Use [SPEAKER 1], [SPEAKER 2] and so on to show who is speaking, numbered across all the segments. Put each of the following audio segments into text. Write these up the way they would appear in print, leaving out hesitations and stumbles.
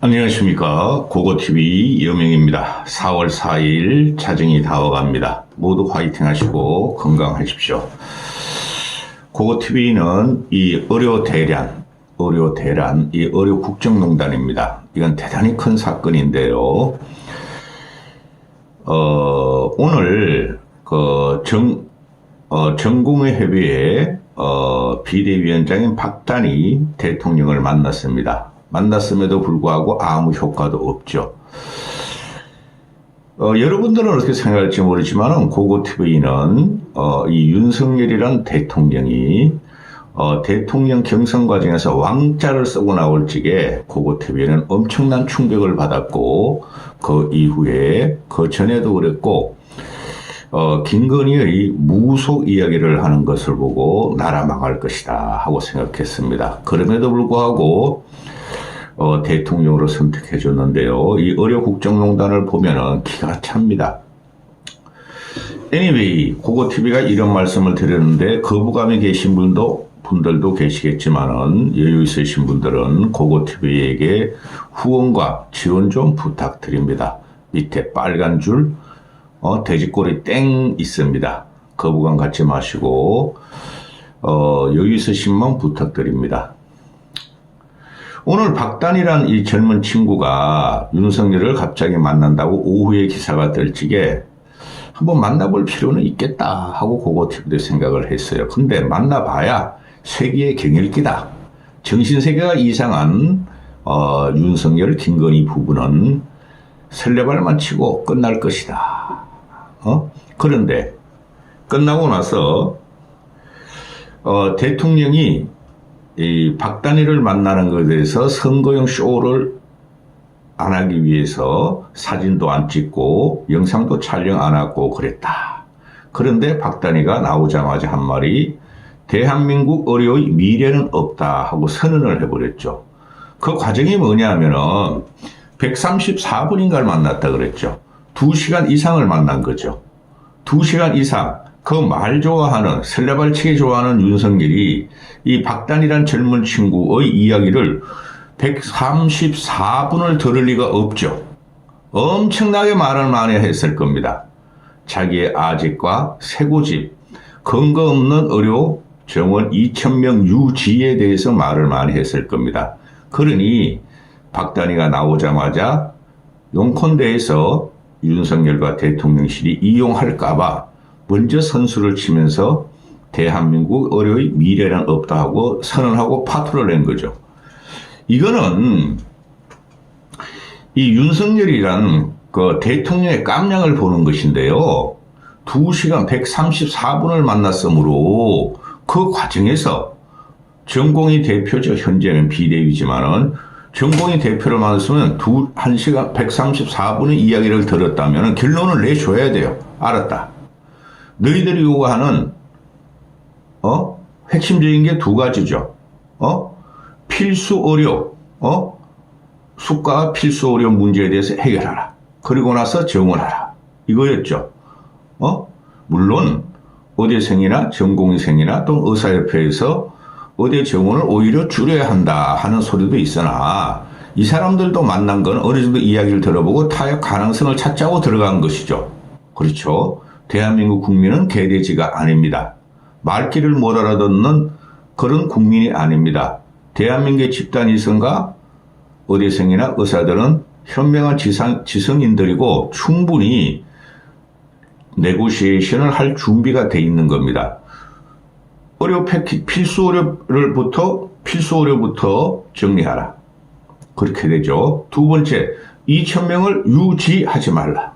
[SPEAKER 1] 안녕하십니까. 고고TV 여명입니다. 4월 4일 자정이 다가갑니다. 모두 화이팅 하시고 건강하십시오. 고고TV는 이 의료 대란, 이 의료 국정농단입니다. 이건 대단히 큰 사건인데요. 오늘 정공회 협의회 비대위원장인 박단희 대통령을 만났습니다. 만났음에도 불구하고 아무 효과도 없죠. 여러분들은 어떻게 생각할지 모르지만 고고TV는 이 윤석열이란 대통령이 대통령 경선 과정에서 왕자를 쓰고 나올 적에 고고TV는 엄청난 충격을 받았고, 그 이후에 그 전에도 그랬고 김건희의 무속 이야기를 하는 것을 보고 나라 망할 것이다 하고 생각했습니다. 그럼에도 불구하고 대통령으로 선택해 줬는데요. 이 의료 국정농단을 보면은 기가 찹니다. anyway, 고고TV가 이런 말씀을 드렸는데 거부감이 계신 분들도 계시겠지만은 여유 있으신 분들은 고고TV에게 후원과 지원 좀 부탁드립니다. 밑에 빨간 줄 돼지꼬리 땡 있습니다. 거부감 갖지 마시고 여유 있으신만 부탁드립니다. 오늘 박단이란 이 젊은 친구가 윤석열을 갑자기 만난다고 오후에 기사가 뜰 적에 한번 만나볼 필요는 있겠다 하고 고고TV도 생각을 했어요. 근데 만나봐야 세계의 경일기다. 정신세계가 이상한 윤석열, 김건희 부부는 설레발만 치고 끝날 것이다. 그런데 끝나고 나서 대통령이 이 박단희를 만나는 것에 대해서 선거용 쇼를 안 하기 위해서 사진도 안 찍고 영상도 촬영 안 하고 그랬다. 그런데 박단희가 나오자마자 한 말이 대한민국 의료의 미래는 없다 하고 선언을 해버렸죠. 그 과정이 뭐냐면은 134분인가를 만났다 그랬죠. 2시간 이상을 만난 거죠. 2시간 이상. 그 말 좋아하는, 설레발치기 좋아하는 윤석열이 이 박단이란 젊은 친구의 이야기를 134분을 들을 리가 없죠. 엄청나게 말을 많이 했을 겁니다. 자기의 아집과 새고집, 근거 없는 의료 정원 2,000명 유지에 대해서 말을 많이 했을 겁니다. 그러니 박단희가 나오자마자 용컨대에서 윤석열과 대통령실이 이용할까봐 먼저 선수를 치면서 대한민국 의료의 미래는 없다 하고 선언하고 파토를 낸 거죠. 이거는 이 윤석열이란 그 대통령의 깜냥을 보는 것인데요. 2시간 134분을 만났으므로 그 과정에서 정공희 대표죠. 현재는 비대위지만은 정공희 대표를 만났으면 1시간 134분의 이야기를 들었다면 결론을 내줘야 돼요. 알았다. 너희들이 요구하는 핵심적인 게 두 가지죠. 필수 의료, 수가 필수 의료 문제에 대해서 해결하라. 그리고 나서 정원하라. 이거였죠. 물론 의대생이나 전공의생이나 또는 의사협회에서 의대 정원을 오히려 줄여야 한다 하는 소리도 있으나 이 사람들도 만난 건 어느 정도 이야기를 들어보고 타협 가능성을 찾자고 들어간 것이죠. 그렇죠. 대한민국 국민은 개돼지가 아닙니다. 말귀를 못 알아듣는 그런 국민이 아닙니다. 대한민국의 집단 이성과 의대생이나 의사들은 현명한 지성인들이고 충분히 네고시에이션을 할 준비가 돼 있는 겁니다. 의료 패키지, 필수 의료부터 정리하라. 그렇게 되죠. 두 번째, 2,000명을 유지하지 말라.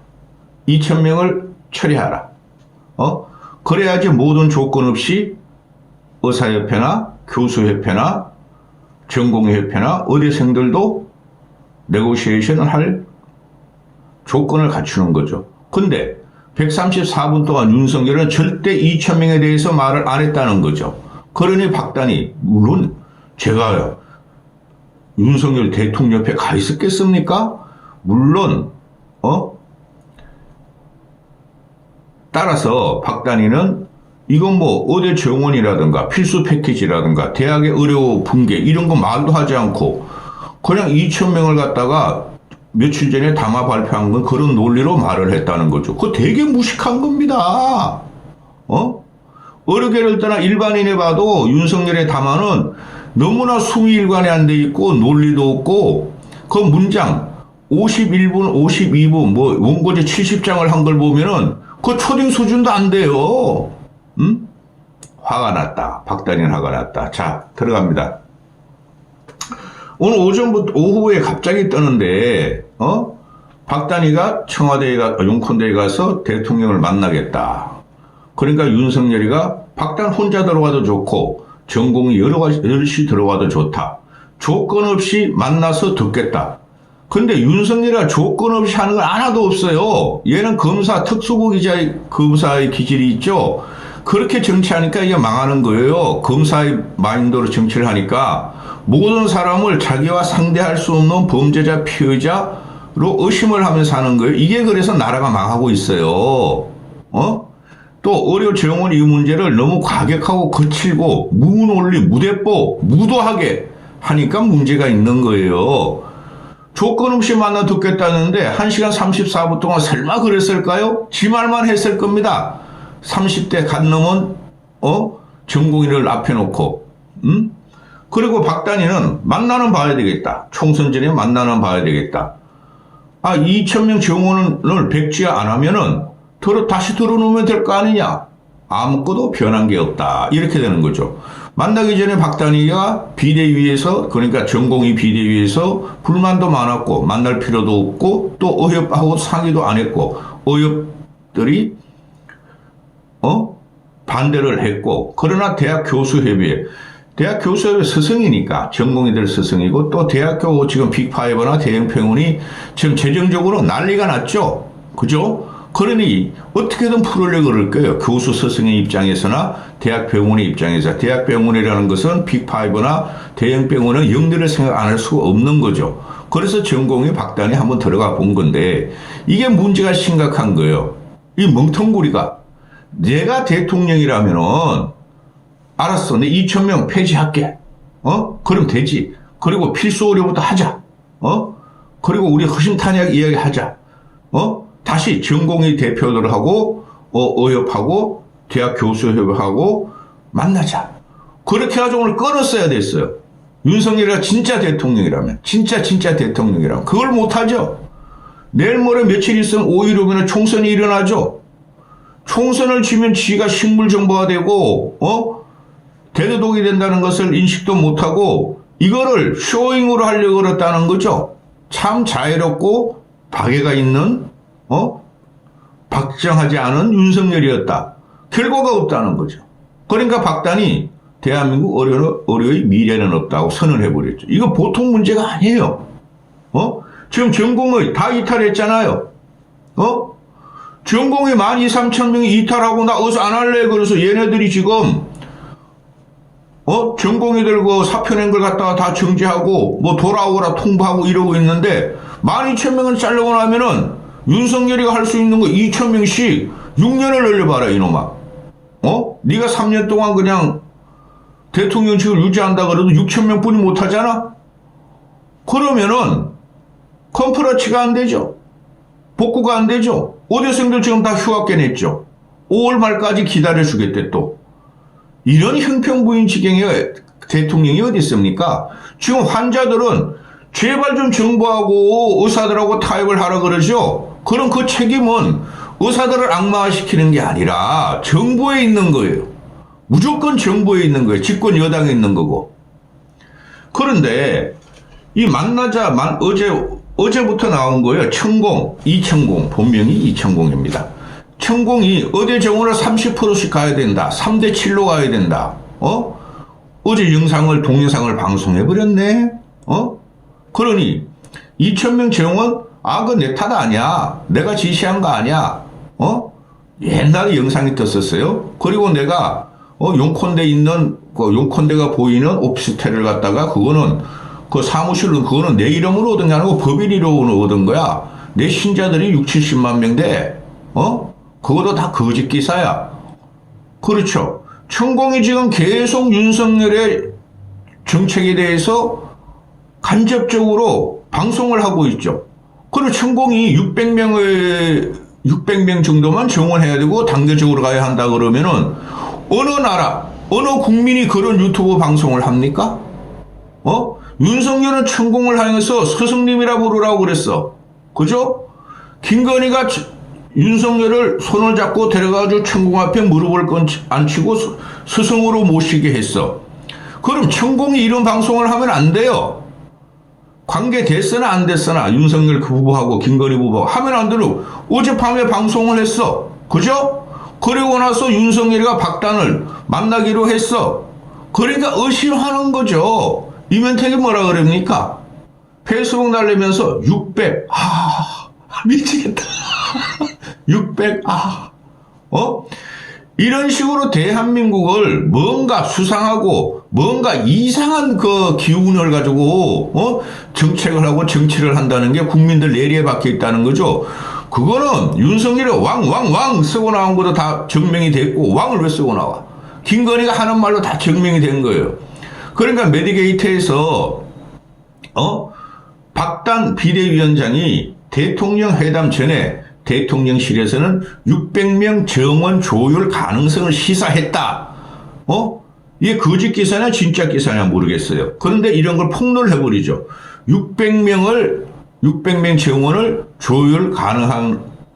[SPEAKER 1] 2,000명을 처리하라. 그래야지 모든 조건 없이 의사협회나 교수협회나 전공의협회나 의대생들도 네고시에이션을 할 조건을 갖추는 거죠. 근데 134분 동안 윤석열은 절대 2,000명에 대해서 말을 안 했다는 거죠. 그러니 박단희, 물론 제가요, 윤석열 대통령 옆에 가 있었겠습니까? 물론, 따라서 박단희는 이건 뭐 의대 정원이라든가 필수 패키지라든가 대학의 의료 붕괴 이런 거 말도 하지 않고 그냥 2,000명을 갖다가 며칠 전에 담화 발표한 건 그런 논리로 말을 했다는 거죠. 그거 되게 무식한 겁니다. 어렵게를 떠나 일반인이 봐도 윤석열의 담화는 너무나 수미일관이 안 돼 있고 논리도 없고 그 문장 51분, 52분, 뭐 원고지 70장을 한 걸 보면은 그 초딩 수준도 안 돼요. 화가 났다. 박단일 화가 났다. 자, 들어갑니다. 오늘 오전부터 오후에 갑자기 뜨는데 박단희가 청와대에 용콘대에 가서 대통령을 만나겠다. 그러니까 윤석열이가 박단 혼자 들어가도 좋고 전공이 여럿이 들어가도 좋다. 조건 없이 만나서 듣겠다. 근데 윤석열이가 조건 없이 하는 건 하나도 없어요. 얘는 검사, 특수부 검사의 기질이 있죠. 그렇게 정치하니까 이게 망하는 거예요. 검사의 마인드로 정치를 하니까 모든 사람을 자기와 상대할 수 없는 범죄자, 피의자로 의심을 하면서 하는 거예요. 이게 그래서 나라가 망하고 있어요. 또 의료 정원 이 문제를 너무 과격하고 거칠고 무논리, 무대뽀, 무도하게 하니까 문제가 있는 거예요. 조건 없이 만나 듣겠다는데 1시간 34분 동안 설마 그랬을까요? 지 말만 했을 겁니다. 30대 갓 넘은 전공인을 앞에 놓고 그리고 박단희는 만나는 봐야 되겠다. 총선 전에 만나는 봐야 되겠다. 2,000명 정원을 백지화 안 하면은 다시 들어놓으면 될 거 아니냐. 아무것도 변한 게 없다. 이렇게 되는 거죠. 만나기 전에 박단희가 비대위에서, 그러니까 전공의 비대위에서 불만도 많았고 만날 필요도 없고 또 의협하고 상의도 안 했고 의협들이 반대를 했고, 그러나 대학 교수협의회 스승이니까 전공의들 스승이고 또 대학교 지금 빅5나 대형병원이 지금 재정적으로 난리가 났죠. 그죠? 그러니 어떻게든 풀으려고 그럴 거예요. 교수 스승의 입장에서나 대학병원의 입장에서. 대학병원이라는 것은 빅5나 대형병원은 영리를 생각 안 할 수가 없는 거죠. 그래서 전공의 박단이 한번 들어가 본 건데 이게 문제가 심각한 거예요. 이 멍텅구리가 내가 대통령이라면은 알았어. 내 2,000명 폐지할게. 그럼 되지. 그리고 필수 의료부터 하자. 그리고 우리 허심탄회하게 이야기하자. 다시 전공의 대표들하고 의협하고 대학 교수협회하고 만나자. 그렇게 해가지고 오늘 끊었어야 됐어요. 윤석열이가 진짜 대통령이라면, 진짜 대통령이라면 그걸 못하죠. 내일 모레 며칠 있으면 5일 후면 총선이 일어나죠. 총선을 치면 지가 식물정보가 되고 대대독이 된다는 것을 인식도 못하고 이거를 쇼잉으로 하려고 그랬다는 거죠. 참 자유롭고 박애가 있는 박정하지 않은 윤석열이었다. 결과가 없다는 거죠. 그러니까 박단이 대한민국 의료의 미래는 없다고 선언해버렸죠. 이거 보통 문제가 아니에요. 지금 전공의 다 이탈했잖아요. 전공의 12,000~13,000명이 이탈하고 나 어서 안 할래. 그래서 얘네들이 지금 전공의들 그 사표 낸 걸 갖다가 다 정지하고 뭐 돌아오라 통보하고 이러고 있는데 12,000명을 자르고 나면은 윤석열이가 할 수 있는 거 2,000명씩 6년을 늘려봐라 이놈아. 네가 3년 동안 그냥 대통령직을 유지한다 그래도 6,000명 뿐이 못하잖아. 그러면은 컨프러치가 안 되죠. 복구가 안 되죠. 의대생들 지금 다 휴학계 냈죠. 5월 말까지 기다려주겠대 또. 이런 형평부인 지경의 대통령이 어디 있습니까? 지금 환자들은 제발 좀 정부하고 의사들하고 타협을 하라 그러죠. 그럼 그 책임은 의사들을 악마화시키는 게 아니라 정부에 있는 거예요. 무조건 정부에 있는 거예요. 집권 여당에 있는 거고. 그런데 이 만나자 어제부터 나온 거예요. 천공, 이천공, 본명이 이천공입니다. 천공이 의대 정원을 30%씩 가야 된다. 3대7로 가야 된다. 어제 동영상을 방송해버렸네. 그러니 2,000명 정원? 그건 내 탓 아니야. 내가 지시한 거 아니야. 옛날에 영상이 떴었어요. 그리고 내가 용콘대 있는 용콘대가 보이는 오피스텔을 갖다가 그거는 그 사무실은 그거는 내 이름으로 얻은 게 아니고 법인으로 얻은 거야. 내 신자들이 60~70만 명대. 그것도 다 거짓 기사야. 그렇죠. 천공이 지금 계속 윤석열의 정책에 대해서 간접적으로 방송을 하고 있죠. 그리고 천공이 600명 정도만 정원해야 되고 단계적으로 가야 한다 그러면은 어느 나라, 어느 국민이 그런 유튜브 방송을 합니까? 윤석열은 천공을 향해서 스승님이라 부르라고 그랬어. 그죠? 김건희가 윤석열을 손을 잡고 데려가지고 천공 앞에 무릎을 앉히고 스승으로 모시게 했어. 그럼 천공이 이런 방송을 하면 안 돼요. 관계 됐으나 안 됐으나 윤석열 그 부부하고 김건희 부부하고 하면 안 되고 어젯밤에 방송을 했어. 그죠? 그리고 나서 윤석열이가 박단을 만나기로 했어. 그러니까 의심하는 거죠. 이면택이 뭐라 그럽니까? 페이스북 날리면서 600, 미치겠다. 600, 이런 식으로 대한민국을 뭔가 수상하고 뭔가 이상한 그 기운을 가지고 정책을 하고 정치를 한다는 게 국민들 내리에 박혀 있다는 거죠. 그거는 윤석열이 왕 쓰고 나온 것도 다 증명이 됐고 왕을 왜 쓰고 나와? 김건희가 하는 말로 다 증명이 된 거예요. 그러니까 메디게이트에서 박단 비대위원장이 대통령 회담 전에 대통령실에서는 600명 정원 조율 가능성을 시사했다. 이게 거짓 기사냐 진짜 기사냐 모르겠어요. 그런데 이런 걸 폭로를 해버리죠. 600명 정원을 조율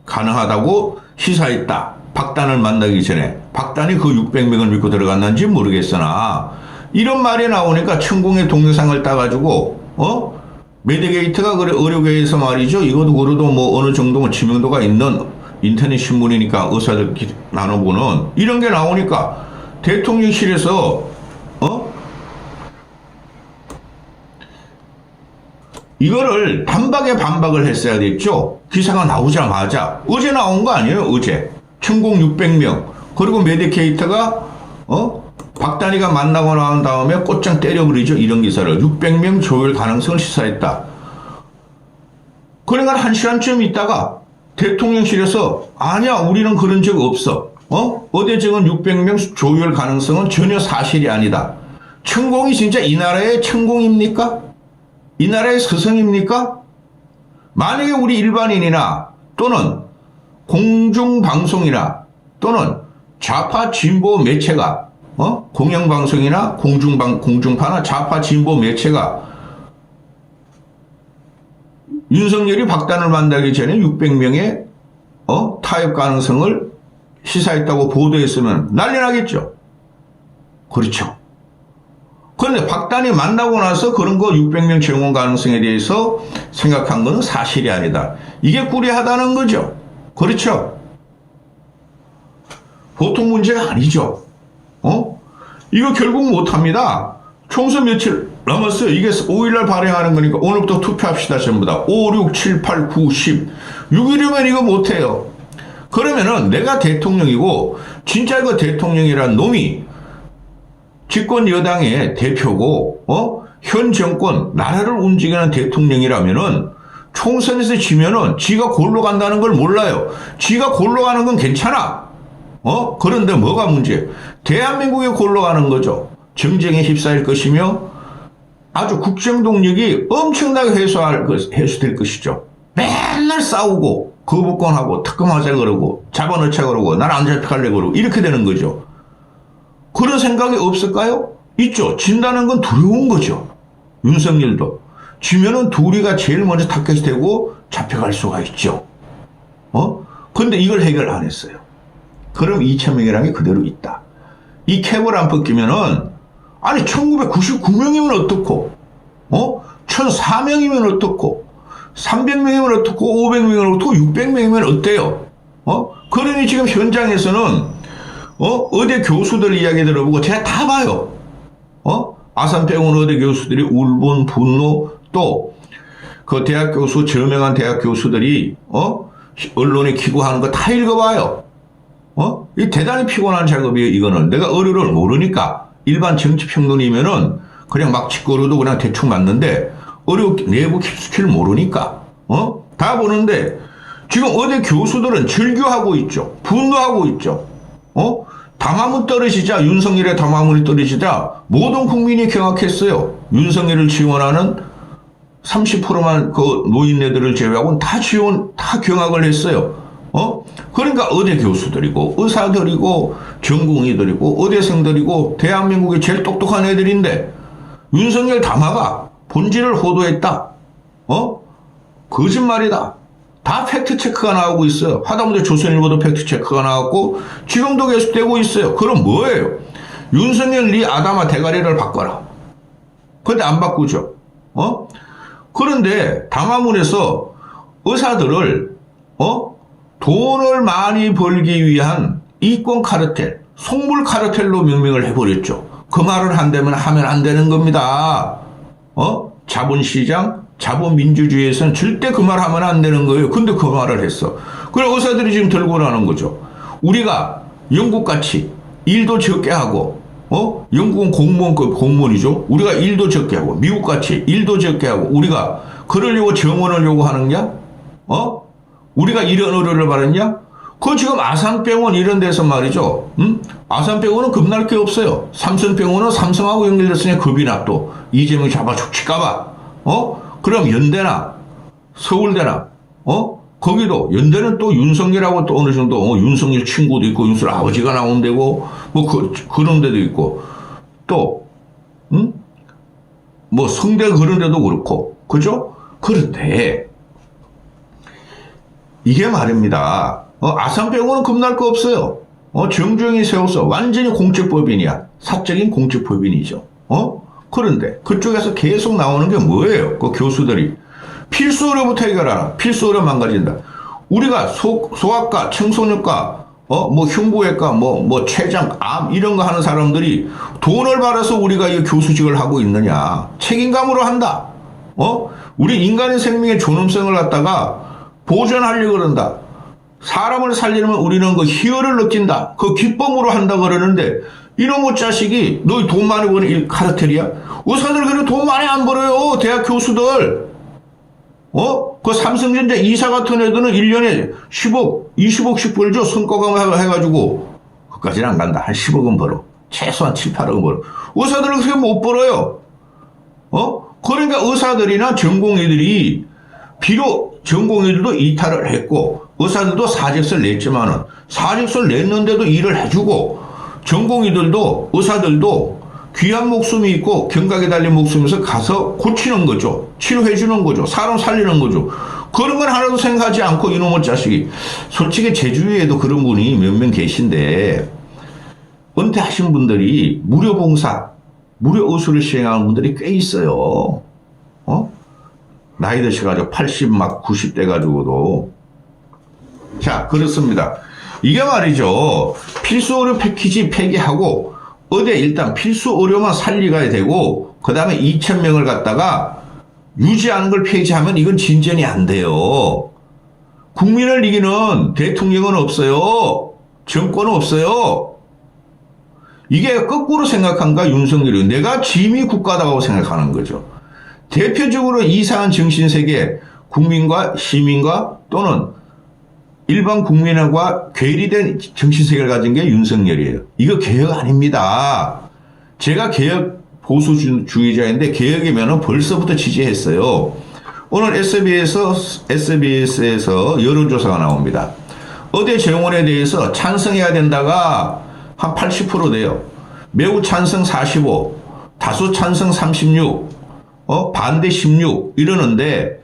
[SPEAKER 1] 가능하다고 시사했다. 박단을 만나기 전에. 박단이 그 600명을 믿고 들어갔는지 모르겠으나 이런 말이 나오니까 천공의 동영상을 따가지고 메디게이트가 그래 의료계에서 말이죠. 이것도 그래도 뭐 어느 정도 뭐知名도가 있는 인터넷 신문이니까 의사들끼리 나눠보는 이런 게 나오니까 대통령실에서 이거를 단박에 반박을 했어야 됐죠. 기사가 나오자마자 어제 나온 거 아니에요. 어제 천공 600명 그리고 메디게이트가 박단희가 만나고 나온 다음에 곧장 때려버리죠. 이런 기사를 600명 조율 가능성을 시사했다. 그러니까 1시간쯤 있다가 대통령실에서 아니야 우리는 그런 적 없어. 어제 적은 600명 조율 가능성은 전혀 사실이 아니다. 천공이 진짜 이 나라의 천공입니까? 이 나라의 스승입니까? 만약에 우리 일반인이나 또는 공중방송이나 또는 좌파 진보 매체가 공영방송이나 공중파나 좌파 진보 매체가 윤석열이 박단을 만나기 전에 600명의 타협 가능성을 시사했다고 보도했으면 난리 나겠죠. 그렇죠. 그런데 박단이 만나고 나서 그런 거 600명 정원 가능성에 대해서 생각한 것은 사실이 아니다. 이게 꾸리하다는 거죠. 그렇죠. 보통 문제가 아니죠. 이거 결국 못합니다. 총선 며칠 남았어요. 이게 5일날 발행하는 거니까 오늘부터 투표합시다. 전부 다. 5, 6, 7, 8, 9, 10. 6일이면 이거 못해요. 그러면은 내가 대통령이고 진짜 그 대통령이란 놈이 집권 여당의 대표고 현 정권 나라를 움직이는 대통령이라면은 총선에서 지면은 지가 골로 간다는 걸 몰라요. 지가 골로 가는 건 괜찮아. 그런데 뭐가 문제? 대한민국에 골로 가는 거죠. 정쟁에 휩싸일 것이며 아주 국정 동력이 엄청나게 해소될 것이죠. 맨날 싸우고 거부권하고 특검하자 그러고 잡아넣자 그러고 난 안 잡혀갈래 그러고 이렇게 되는 거죠. 그런 생각이 없을까요? 있죠. 진다는 건 두려운 거죠. 윤석열도. 지면은 둘이가 제일 먼저 타켓이 되고 잡혀갈 수가 있죠. 근데 이걸 해결 안 했어요. 그럼 2,000명이라는 게 그대로 있다. 이 캡을 안 벗기면은, 아니, 1999명이면 어떻고, 1,004명이면 어떻고, 300명이면 어떻고, 500명이면 어떻고, 600명이면 어때요? 그러니 지금 현장에서는, 어디 교수들 이야기 들어보고 제가 다 봐요. 아산병원 어디 교수들이 울분, 분노, 또, 그 대학 교수, 저명한 대학 교수들이, 언론에 기고하는 거 다 읽어봐요. 이 대단히 피곤한 작업이에요, 이거는. 내가 어류를 모르니까 일반 정치평론이면은 그냥 막 짓거려도 그냥 대충 맞는데 어류 내부 깊숙이를 모르니까, 다 보는데 지금 어디 교수들은 절규하고 있죠. 분노하고 있죠. 담화문 떨어지자, 윤석열의 담화문이 떨어지자 모든 국민이 경악했어요. 윤석열을 지원하는 30%만 그 노인네들을 제외하고는 다 지원, 다 경악을 했어요. 그러니까 의대 교수들이고, 의사들이고, 전공의들이고, 의대생들이고, 대한민국의 제일 똑똑한 애들인데, 윤석열 담화가 본질을 호도했다. 거짓말이다. 다 팩트체크가 나오고 있어요. 하다못해 조선일보도 팩트체크가 나왔고, 지금도 계속되고 있어요. 그럼 뭐예요? 윤석열 네 아담아 대가리를 바꿔라. 근데 안 바꾸죠. 그런데 담화문에서 의사들을 돈을 많이 벌기 위한 이권 카르텔, 속물 카르텔로 명명을 해버렸죠. 그 말을 한다면 하면 안 되는 겁니다. 자본시장, 자본민주주의에서는 절대 그 말 하면 안 되는 거예요. 근데 그 말을 했어. 그래 의사들이 지금 들고 나는 거죠. 우리가 영국같이 일도 적게 하고 영국은 공무원이죠. 우리가 일도 적게 하고 미국같이 일도 적게 하고 우리가 그러려고 정원을 요구하느냐? 우리가 이런 의료를 받았냐? 그거 지금 아산병원 이런 데서 말이죠. 아산병원은 겁날 게 없어요. 삼성병원은 삼성하고 연결됐으니 겁이 나 또. 이재명이 잡아죽 칠까봐. 그럼 연대나 서울대나 거기도 연대는 또 윤석열하고 또 어느 정도 윤석열 친구도 있고 윤석열 아버지가 나온 데고 뭐 그런 데도 있고 또 뭐 성대 그런 데도 그렇고 그죠? 그런데 이게 말입니다. 아산병원은 겁날 거 없어요. 정주영이 세워서 완전히 공직법인이야. 사적인 공직법인이죠. 그런데 그쪽에서 계속 나오는 게 뭐예요? 그 교수들이 필수 의료부터 해결하라. 필수 의료 망가진다. 우리가 소아과, 청소년과, 뭐 흉부외과, 뭐 췌장, 암 이런 거 하는 사람들이 돈을 받아서 우리가 이 교수직을 하고 있느냐? 책임감으로 한다. 우리 인간의 생명의 존엄성을 갖다가 보존하려고 그런다. 사람을 살리려면 우리는 그 희열을 느낀다. 그 기쁨으로 한다 그러는데 이놈의 자식이 너 돈 많이 버는 이 카르텔이야? 의사들 그래 돈 많이 안 벌어요. 대학 교수들. 그 삼성전자 이사 같은 애들은 1년에 10억, 20억씩 벌죠. 성과금 해가지고. 그까지는 안 간다. 한 10억은 벌어. 최소한 7, 8억은 벌어. 의사들은 그렇게 못 벌어요. 그러니까 의사들이나 전공의들이 비록 전공의들도 이탈을 했고 의사들도 사직서를 냈지만은 사직서를 냈는데도 일을 해주고 전공의들도 의사들도 귀한 목숨이 있고 경각에 달린 목숨에서 가서 고치는 거죠. 치료해 주는 거죠. 사람 살리는 거죠. 그런 건 하나도 생각하지 않고 이놈의 자식이 솔직히 제 주위에도 그런 분이 몇 명 계신데 은퇴하신 분들이 무료 봉사, 무료 의술을 시행하는 분들이 꽤 있어요. 나이 드셔가지고 80 막 90대 가지고도 자 그렇습니다. 이게 말이죠. 필수 의료 패키지 폐기하고 의대 일단 필수 의료만 살리가야 되고 그 다음에 2,000명을 갖다가 유지하는 걸 폐지하면 이건 진전이 안 돼요. 국민을 이기는 대통령은 없어요. 정권은 없어요. 이게 거꾸로 생각한가 윤석열이 내가 짐이 국가다고 생각하는 거죠. 대표적으로 이상한 정신세계 국민과 시민과 또는 일반 국민과 괴리된 정신세계를 가진 게 윤석열이에요. 이거 개혁 아닙니다. 제가 개혁 보수주의자인데 개혁이면 벌써부터 지지했어요. 오늘 SBS에서 여론조사가 나옵니다. 의대 정원에 대해서 찬성해야 된다가 한 80% 돼요. 매우 찬성 45, 다수 찬성 36, 반대 16 이러는데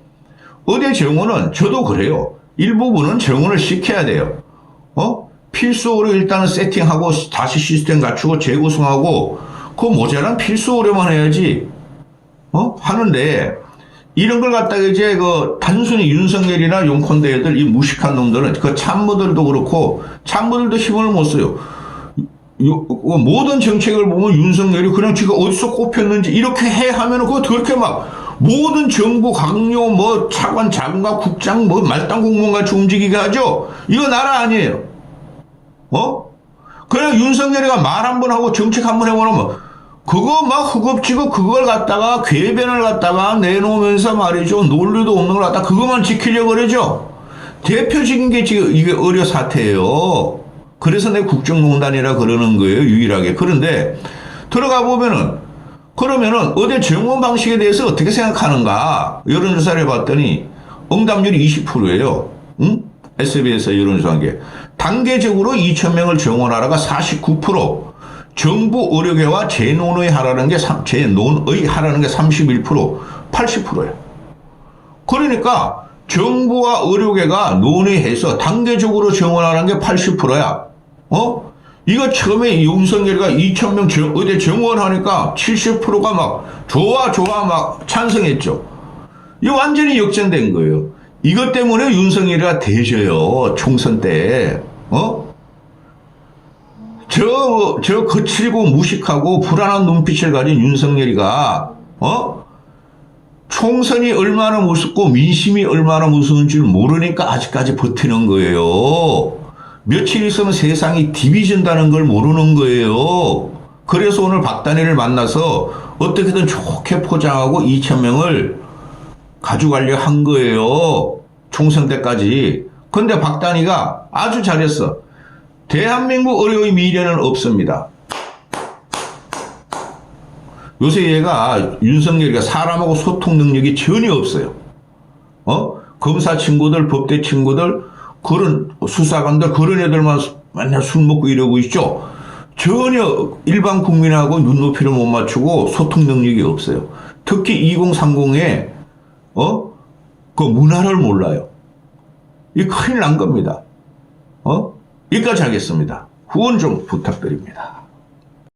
[SPEAKER 1] 의대 정원은 저도 그래요. 일부분은 정원을 시켜야 돼요. 필수의료 일단은 세팅하고 다시 시스템 갖추고 재구성하고 그 모자란 필수의료만 해야지. 하는데 이런 걸 갖다가 이제 그 단순히 윤석열이나 용콘대 애들 이 무식한 놈들은 그 참모들도 그렇고 참모들도 힘을 못 써요. 모든 정책을 보면 윤석열이 그냥 지가 어디서 꼽혔는지 이렇게 해 하면은 그거 그렇게 막 모든 정부 강요 뭐 차관 장관 국장 뭐 말단 공무원 같이 움직이게 하죠. 이거 나라 아니에요. 그냥 윤석열이가 말 한 번 하고 정책 한 번 해보면 그거 막 허겁지겁 그걸 갖다가 궤변을 갖다가 내놓으면서 말이죠. 논리도 없는 걸 갖다가 그것만 지키려고 그러죠. 대표적인 게 지금 이게 의료 사태예요. 그래서 내 국정농단이라 그러는 거예요. 유일하게. 그런데 들어가 보면은 그러면은 의대 정원 방식에 대해서 어떻게 생각하는가? 여론조사를 해봤더니 응답률이 20%예요. 응? SBS에서 여론조사한 게. 단계적으로 2,000명을 정원하라가 49%, 정부 의료계와 재논의하라는 게 31%, 80%예요. 그러니까 정부와 의료계가 논의해서 단계적으로 정원하는 게 80%야. 이거 처음에 윤석열이가 2,000명 의대 정원하니까 70%가 막 좋아 막 찬성했죠. 이거 완전히 역전된 거예요. 이것 때문에 윤석열이가 되져요. 총선 때. 저 거칠고 무식하고 불안한 눈빛을 가진 윤석열이가 총선이 얼마나 무섭고 민심이 얼마나 무서운 줄 모르니까 아직까지 버티는 거예요. 며칠 있으면 세상이 뒤비진다는 걸 모르는 거예요. 그래서 오늘 박단일을 만나서 어떻게든 좋게 포장하고 2,000명을 가져가려 한 거예요. 총선 때까지. 근데 박단희가 아주 잘했어. 대한민국 의료의 미래는 없습니다. 요새 얘가 윤석열이가 사람하고 소통 능력이 전혀 없어요. 검사 친구들, 법대 친구들, 그런 수사관들, 그런 애들만 맨날 술 먹고 이러고 있죠. 전혀 일반 국민하고 눈높이를 못 맞추고 소통 능력이 없어요. 특히 2030에 그 문화를 몰라요. 이 큰일 난 겁니다. 여기까지 하겠습니다. 후원 좀 부탁드립니다.